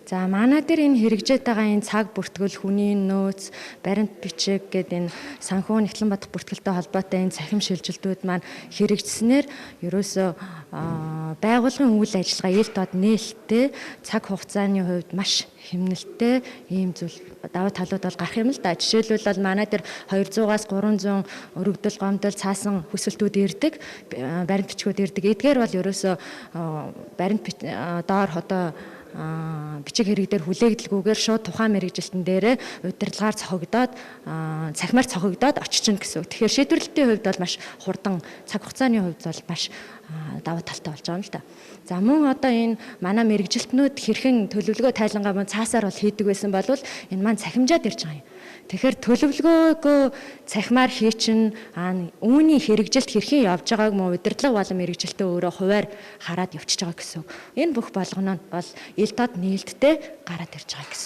За манай дээр энэ хэрэгжээд байгаа энэ цаг бүртгэл, хүний нөөц, баримт бичиг гэдэг энэ санхүү нэгтлэн бодох бүртгэлтэй холбоотой энэ цахим шилжилтүүд маань хэрэгжснээр ерөөсөө байгууллагын үйл ажиллагаа ил дод нээлттэй цаг хугацааны хувьд маш хэмнэлттэй ийм зүйл давуу талууд бол гарах юм л да. Жишээлбэл бол манай дээр 200-аас 300 өргөдөл, гомдол, цаасан хүсэлтүүд ирдэг, баримт бичгүүд ирдэг. Эдгээр бол ерөөсөө баримт доор одоо бичиг хэрэг дээр хүлээгдэлгүйгээр шууд тухайн мэрэгжилтэн дээрээ удирдлагаар цохогдоод цахимаар цохогдоод очиж гэсэн үг. Тэгэхээр шийдвэрлэлтийн хувьд бол маш хурдан, цаг хугацааны хувьд бол маш давуу талтай болж байгаа юм л да. За мөн одоо энэ манай мэрэгжилтнүүд хэрхэн төлөвлөгөө тайлангаа мөн цаасаар бол хийдэг байсан бол энэ маань цахимжаад ирж байгаа юм. Тэгэхээр төлөвлөгөөгөө цахимаар хийчин үүний хэрэгжилт хэрхэн явж байгааг мөн удирдлага болон мэрэгжилтээ өөрөө хуваар хараад явчихж байгаа гэсэн үг. Энэ бүх болгоно нь бол ил дод нээлттэй гараад ирж байгаа гэсэн.